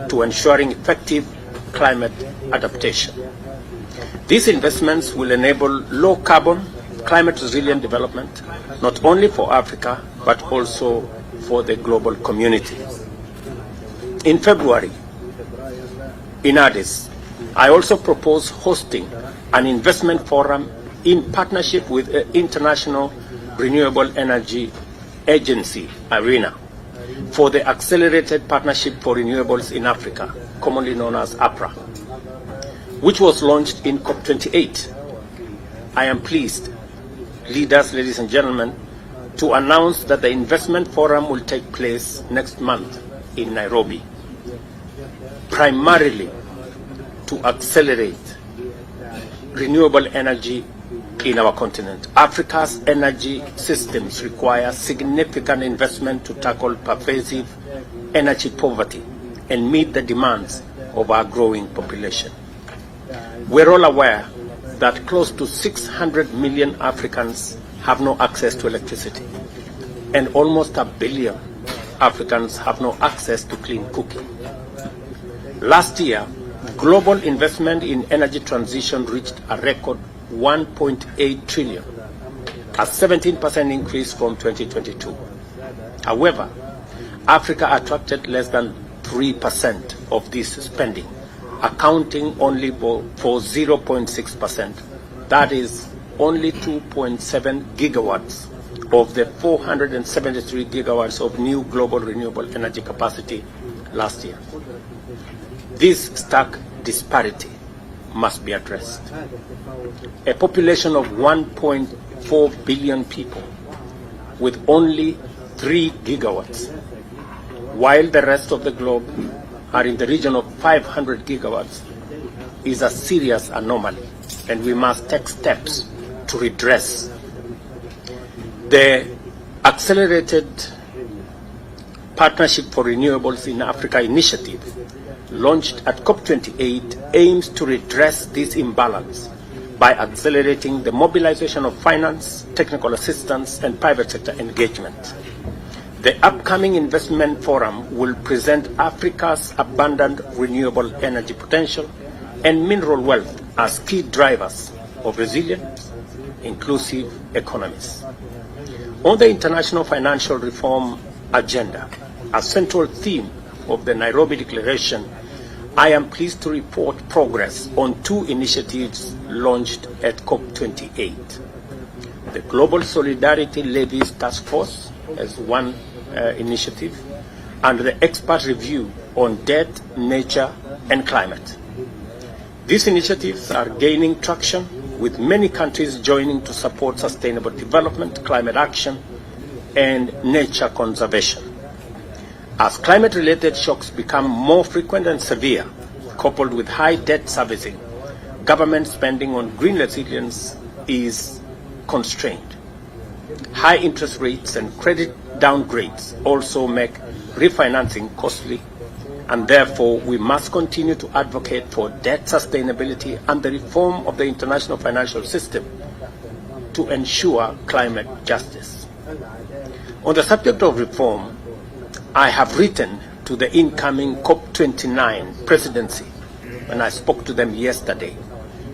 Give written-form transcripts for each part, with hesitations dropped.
to ensuring effective climate adaptation. These investments will enable low-carbon, climate-resilient development, not only for Africa, but also for the global community. In February, in Addis, I also propose hosting an investment forum in partnership with the International Renewable Energy Agency, IRENA, for the Accelerated Partnership for Renewables in Africa, commonly known as APRA, which was launched in COP28. I am pleased, leaders, ladies and gentlemen, to announce that the investment forum will take place next month in Nairobi, primarily to accelerate renewable energy in our continent. Africa's energy systems require significant investment to tackle pervasive energy poverty and meet the demands of our growing population. We're all aware that close to 600 million Africans have no access to electricity, and almost 1 billion Africans have no access to clean cooking. Last year, global investment in energy transition reached a record 1.8 trillion, a 17% increase from 2022. However, Africa attracted less than 3% of this spending, accounting only for 0.6%. That is only 2.7 gigawatts of the 473 gigawatts of new global renewable energy capacity last year. This stark disparity must be addressed. A population of 1.4 billion people with only 3 gigawatts, while the rest of the globe are in the region of 500 gigawatts, is a serious anomaly, and we must take steps to redress. The Accelerated Partnership for Renewables in Africa initiative, launched at COP28, aims to redress this imbalance by accelerating the mobilization of finance, technical assistance, and private sector engagement. The upcoming investment forum will present Africa's abundant renewable energy potential and mineral wealth as key drivers of resilient, inclusive economies. On the international financial reform agenda, a central theme of the Nairobi Declaration, I am pleased to report progress on 2 initiatives launched at COP28. The Global Solidarity Levies Task Force as one initiative, and the expert review on debt, nature, and climate. These initiatives are gaining traction, with many countries joining to support sustainable development, climate action, and nature conservation. As climate-related shocks become more frequent and severe, coupled with high debt servicing, government spending on green resilience is constrained. High interest rates and credit downgrades also make refinancing costly, and therefore we must continue to advocate for debt sustainability and the reform of the international financial system to ensure climate justice. On the subject of reform, I have written to the incoming COP29 presidency, and I spoke to them yesterday,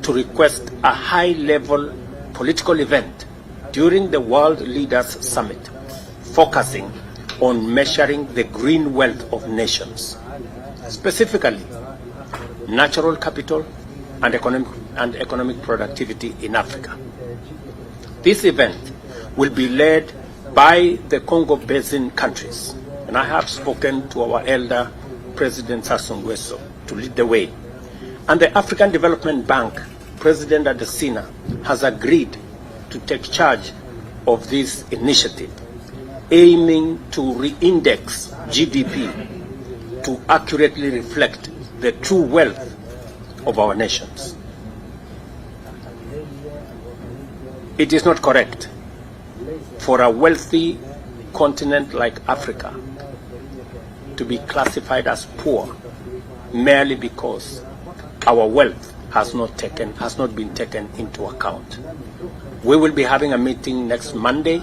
to request a high-level political event during the World Leaders Summit, focusing on measuring the green wealth of nations, specifically natural capital and economic productivity in Africa. This event will be led by the Congo Basin countries, and I have spoken to our elder President Sassou Nguesso to lead the way. And the African Development Bank President Adesina has agreed to take charge of this initiative, aiming to re-index GDP to accurately reflect the true wealth of our nations. It is not correct for a wealthy continent like Africa to be classified as poor merely because our wealth has not been taken into account. We will be having a meeting next Monday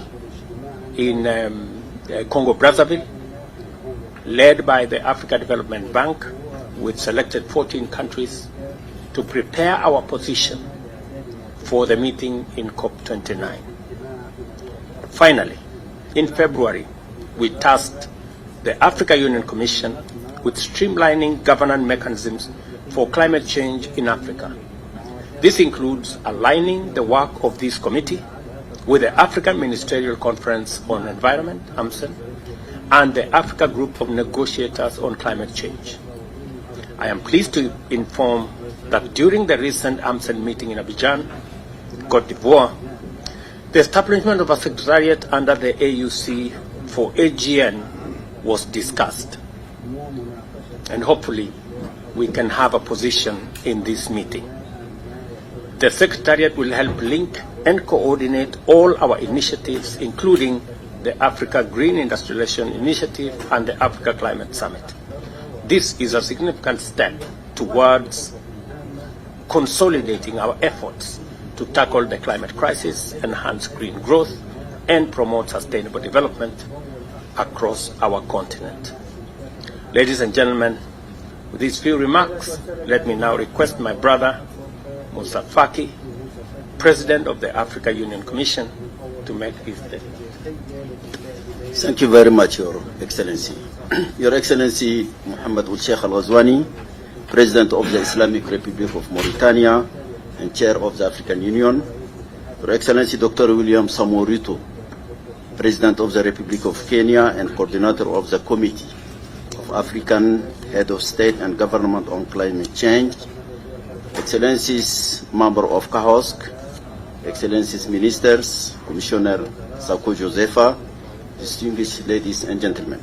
in Congo Brazzaville, led by the Africa Development Bank, with selected 14 countries to prepare our position for the meeting in COP29. Finally, in February, we tasked the Africa Union Commission with streamlining governance mechanisms for climate change in Africa. This includes aligning the work of this committee with the African Ministerial Conference on Environment, AMCEN, and the Africa Group of Negotiators on Climate Change. I am pleased to inform that during the recent AMCEN meeting in Abidjan, Côte d'Ivoire, the establishment of a secretariat under the AUC for AGN was discussed. And hopefully, we can have a position in this meeting. The Secretariat will help link and coordinate all our initiatives, including the Africa Green Industrialization Initiative and the Africa Climate Summit. This is a significant step towards consolidating our efforts to tackle the climate crisis, enhance green growth, and promote sustainable development across our continent. Ladies and gentlemen, with these few remarks, let me now request my brother, Musa Faki, President of the Africa Union Commission, to make his statement. Thank you very much, Your Excellency. Your Excellency Mohammed Sheikh Al-Ghazwani, President of the Islamic Republic of Mauritania and Chair of the African Union. Your Excellency Dr. William Samoei Ruto, President of the Republic of Kenya and Coordinator of the Committee of African Head of State and Government on Climate Change. Excellencies, Member of CAHOSC, Excellencies Ministers, Commissioner Sako Josefa, distinguished ladies and gentlemen.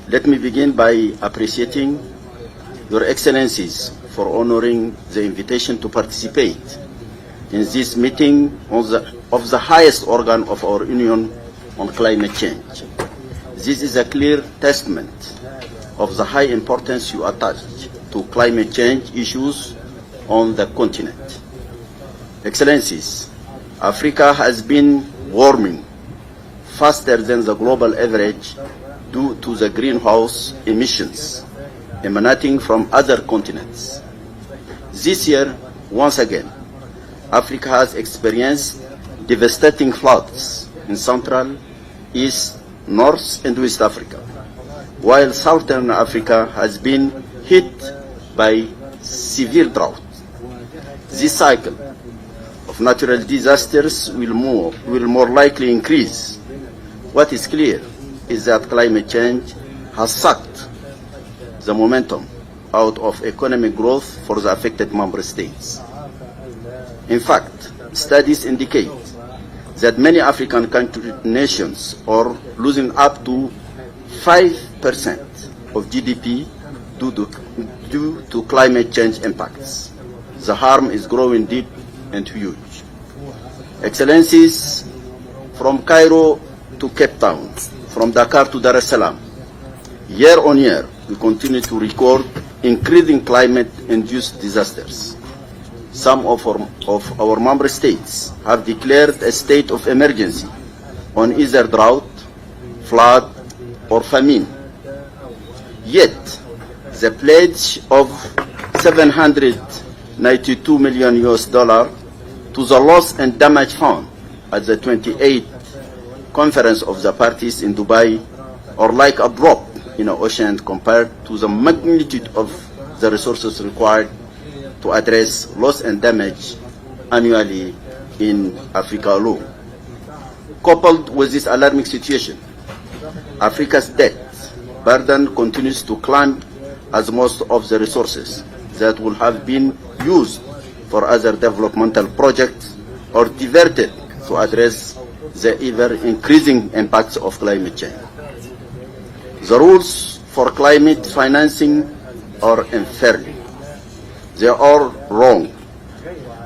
Let me begin by appreciating Your Excellencies for honoring the invitation to participate in this meeting of the highest organ of our Union on climate change. This is a clear testament of the high importance you attach to climate change issues on the continent. Excellencies, Africa has been warming faster than the global average due to the greenhouse emissions emanating from other continents. This year, once again, Africa has experienced devastating floods in Central, East, North, and West Africa, while Southern Africa has been hit by severe drought. This cycle of natural disasters will more likely increase. What is clear is that climate change has sucked the momentum out of economic growth for the affected member states. In fact, studies indicate that many African nations are losing up to 5% of GDP due to climate change impacts. The harm is growing deep and huge. Excellencies, from Cairo to Cape Town, from Dakar to Dar es Salaam, year on year, we continue to record increasing climate-induced disasters. Some of our member states have declared a state of emergency on either drought, flood, or famine. Yet, the pledge of $792 million to the Loss and Damage Fund at the 28th Conference of the Parties in Dubai are like a drop in the ocean compared to the magnitude of the resources required to address loss and damage annually in Africa alone. Coupled with this alarming situation, Africa's debt burden continues to climb as most of the resources that would have been used for other developmental projects are diverted to address the ever-increasing impacts of climate change. The rules for climate financing are unfair. They are wrong.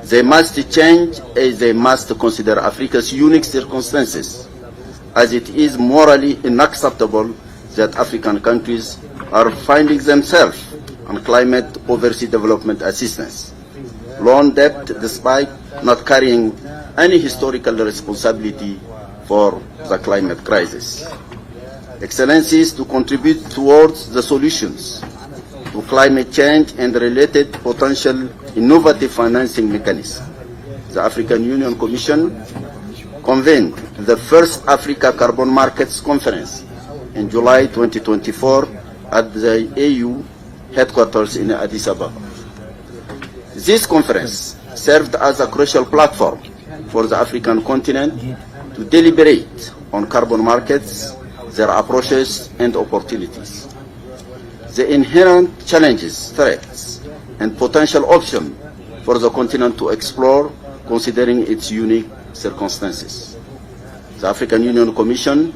They must change as they must consider Africa's unique circumstances, as it is morally unacceptable that African countries are finding themselves on climate overseas development assistance, loan debt despite not carrying any historical responsibility for the climate crisis. Excellencies, to contribute towards the solutions to climate change and related potential innovative financing mechanisms. The African Union Commission convened the first Africa Carbon Markets Conference in July 2024 at the AU headquarters in Addis Ababa. This conference served as a crucial platform for the African continent to deliberate on carbon markets, their approaches and opportunities, the inherent challenges, threats, and potential options for the continent to explore, considering its unique circumstances. The African Union Commission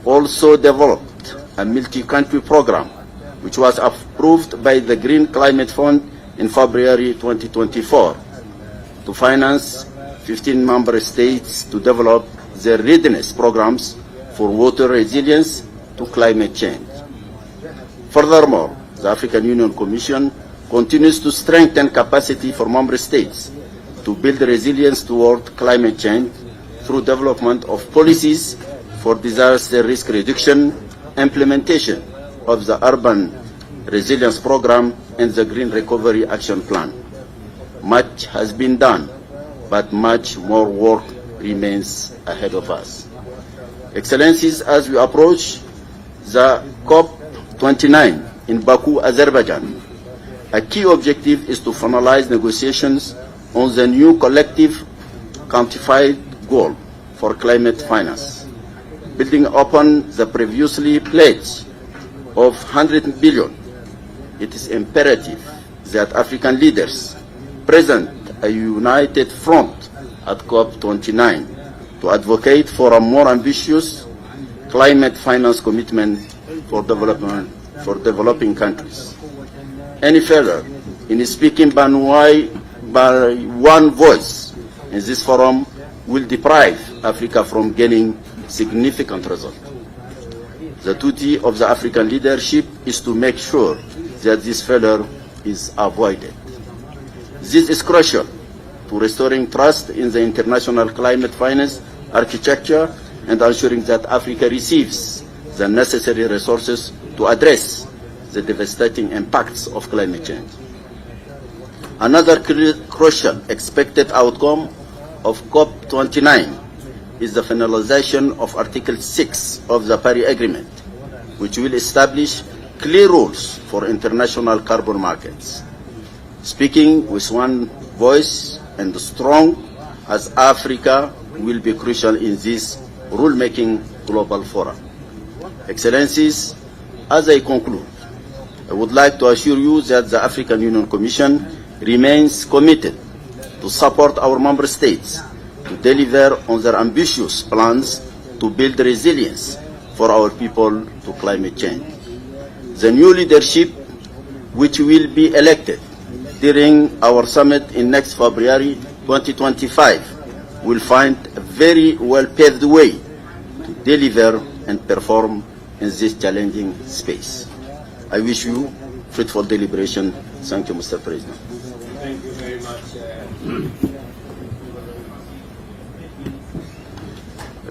also developed a multi-country program which was approved by the Green Climate Fund in February 2024 to finance 15 member states to develop their readiness programs for water resilience to climate change. Furthermore, the African Union Commission continues to strengthen capacity for member states to build resilience toward climate change through development of policies for disaster risk reduction, implementation of the Urban Resilience Program and the Green Recovery Action Plan. Much has been done, but much more work remains ahead of us. Excellencies, as we approach the COP29 in Baku, Azerbaijan, a key objective is to finalize negotiations on the new collective quantified goal for climate finance. Building upon the previously pledge of 100 billion, it is imperative that African leaders present a united front at COP29 to advocate for a more ambitious climate finance commitment for developing countries. Any failure in speaking by one voice in this forum will deprive Africa from gaining significant results. The duty of the African leadership is to make sure that this failure is avoided. This is crucial to restoring trust in the international climate finance architecture and ensuring that Africa receives the necessary resources to address the devastating impacts of climate change. Another crucial expected outcome of COP29 is the finalization of Article 6 of the Paris Agreement, which will establish clear rules for international carbon markets. Speaking with one voice and strong as Africa will be crucial in this rule-making global forum. Excellencies, as I conclude, I would like to assure you that the African Union Commission remains committed to support our member states to deliver on their ambitious plans to build resilience for our people to climate change. The new leadership, which will be elected during our summit in next February 2025, will find a very well-paved way to deliver and perform in this challenging space. I wish you fruitful deliberation. Thank you, Mr. President. Thank you very much.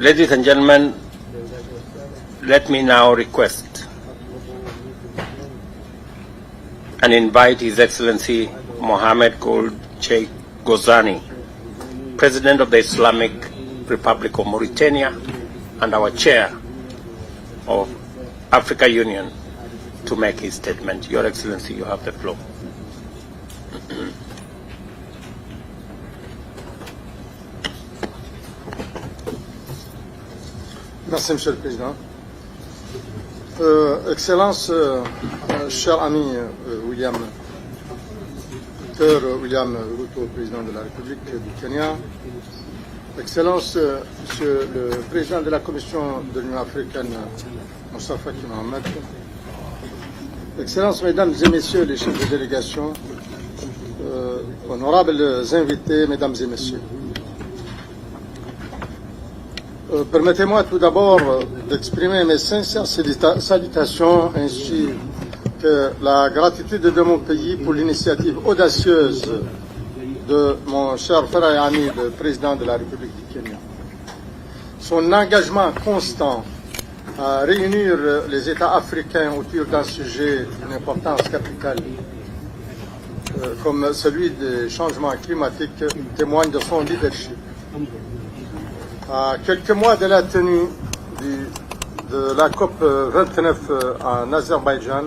Ladies and gentlemen, let me now request and invite His Excellency Mohammed Gold Sheikh Gozani, President of the Islamic Republic of Mauritania and our Chair of Africa Union, to make his statement. Your Excellency, you have the floor. Merci, Monsieur le Président. Excellence, cher ami William Ruto, Président de la République du Kenya, Excellence, Monsieur le Président de la Commission de l'Union africaine, Moussa Faki Mohamed, Excellences, Mesdames et Messieurs les chefs de délégation, honorables invités, Mesdames et Messieurs. Permettez-moi tout d'abord d'exprimer mes sincères salutations ainsi que la gratitude de mon pays pour l'initiative audacieuse de mon cher frère et ami, le président de la République du Kenya. Son engagement constant à réunir les États africains autour d'un sujet d'une importance capitale comme celui des changements climatiques témoigne de son leadership. À quelques mois de la tenue de la COP 29 en Azerbaïdjan,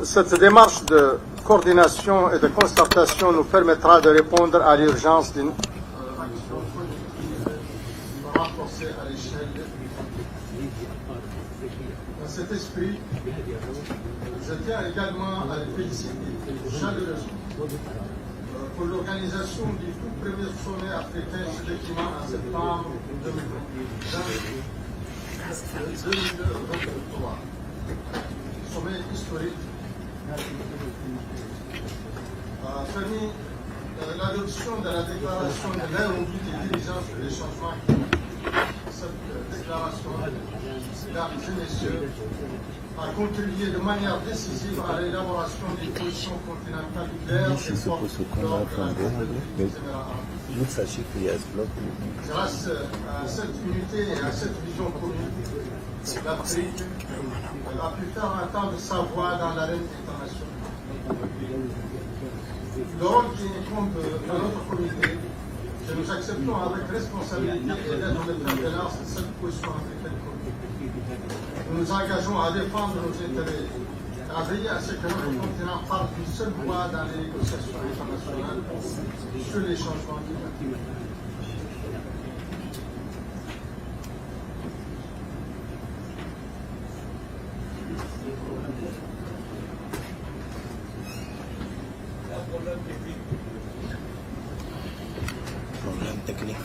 cette démarche de coordination et de concertation nous permettra de répondre à l'urgence d'une action renforcée à l'échelle. Dans cet esprit, je tiens également à les féliciter chaleureusement pour l'organisation du tout premier sommet africain sur le climat en septembre 2023. Sommet historique a permis l'adoption de la déclaration de Nairobi des dirigeants sur les changements climatiques. Cette déclaration, mesdames et messieurs, a contribué de manière décisive à l'élaboration des positions continentales claires et fortes lors de la conférence. Grâce à cette unité et à cette vision commune, l'Afrique a pu faire entendre sa voix dans l'arène internationale. Le rôle qui incombe à notre comité, que nous acceptons avec responsabilité, est d'être le fer de lance de cette position africaine commune. Nous nous engageons à défendre nos intérêts, à veiller à ce que notre continent parle d'une seule voix dans les négociations internationales sur les changements climatiques. Problème technique.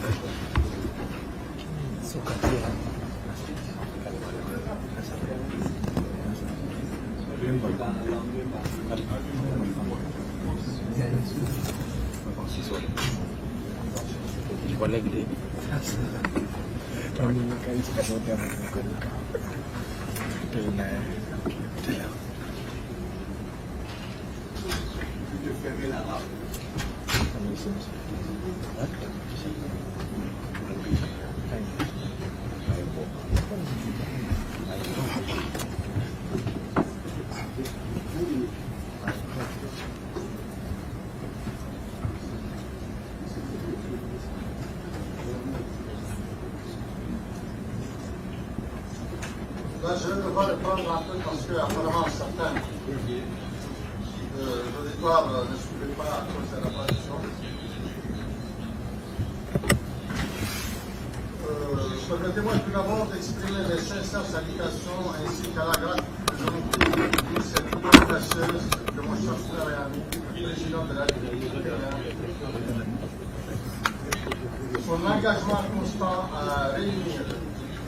Là, je vais devoir reprendre un peu parce que, apparemment, certains de l'auditoire ne suivaient pas à cause de la traduction. Permettez-moi tout d'abord d'exprimer mes sincères salutations ainsi qu'à la gratitude de cette audacieuse de mon cher frère et ami, le président de la République. Son engagement constant à réunir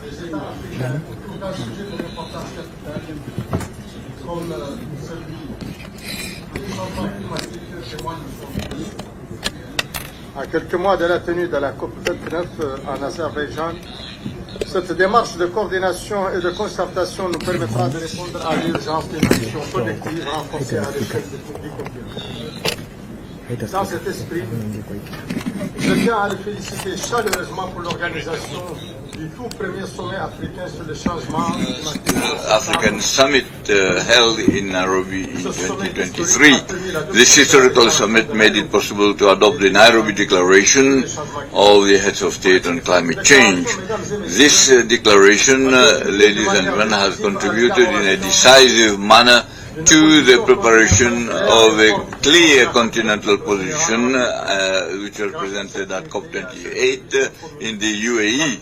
les États africains autour d'un sujet d'une importance capitale comme celui des changements climatiques témoigne de son leadership. À quelques mois de la tenue de la COP 29 en Azerbaïdjan, cette démarche de coordination et de concertation nous permettra de répondre à l'urgence d'une action collective renforcée à l'échelle du continent. Dans cet esprit, je tiens à les féliciter chaleureusement pour l'organisation du tout premier sommet africain sur le changement climatique. African summit held in Nairobi in 2023. This historical summit made it possible to adopt the Nairobi Declaration of the Heads of State on Climate Change. This declaration, ladies and gentlemen, has contributed in a decisive manner to the preparation of a clear continental position which was presented at COP28 in the UAE.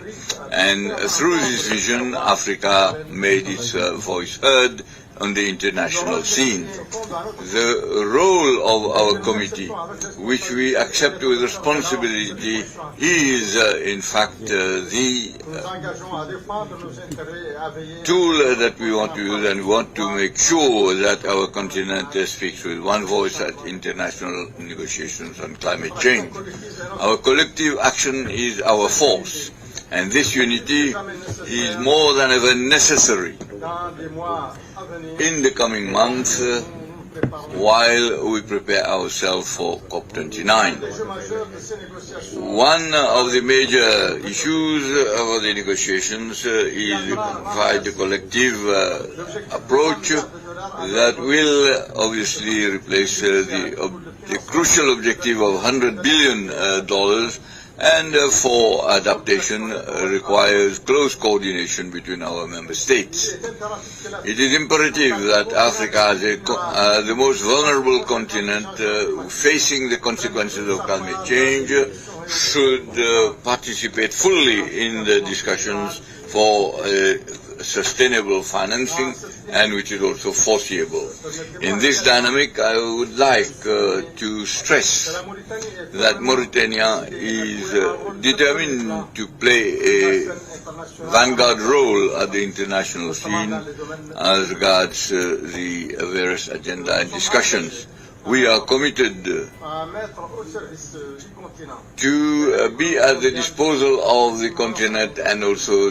And through this vision, Africa made its voice heard on the international scene. The role of our committee, which we accept with responsibility, is in fact the tool that we want to use, and we want to make sure that our continent speaks with one voice at international negotiations on climate change. Our collective action is our force, and this unity is more than ever necessary. In the coming months, while we prepare ourselves for COP29. One of the major issues of the negotiations is to provide a collective approach that will obviously replace the crucial objective of $100 billion, and for adaptation requires close coordination between our member states. It is imperative that Africa, as the most vulnerable continent facing the consequences of climate change, should participate fully in the discussions for sustainable financing, and which is also foreseeable. In this dynamic, I would like to stress that Mauritania is determined to play a vanguard role at the international scene as regards the various agenda and discussions. We are committed to be at the disposal of the continent and also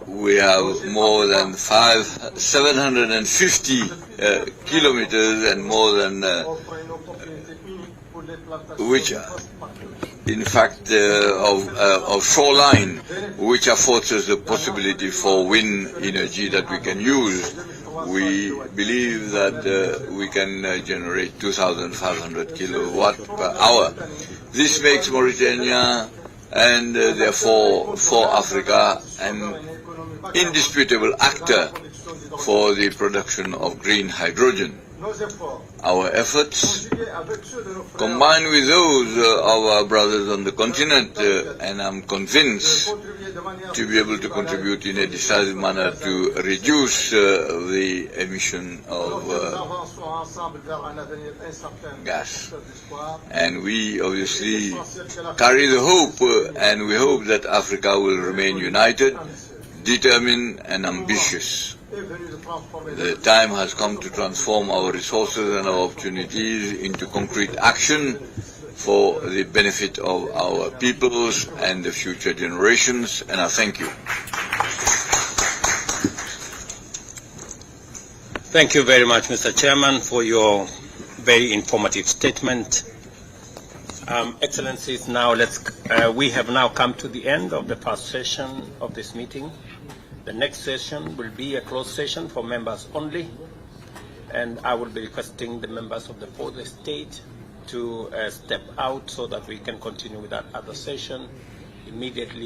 we have more than 750 kilometers and more than which in fact of shoreline, which affords us the possibility for wind energy that we can use. We believe that we can generate 2,500 kilowatt per hour. This makes Mauritania and therefore for Africa an indisputable actor for the production of green hydrogen. Our efforts, combined with those of our brothers on the continent, and I'm convinced to be able to contribute in a decisive manner to reduce the emission of gas. And we obviously carry the hope, and we hope that Africa will remain united, determined and ambitious. The time has come to transform our resources and our opportunities into concrete action for the benefit of our peoples and the future generations, and I thank you. Thank you very much, Mr. Chairman, for your very informative statement. Excellencies, now we have now come to the end of the first session of this meeting. The next session will be a closed session for members only, and I will be requesting the members of the fourth estate to step out so that we can continue with that other session immediately.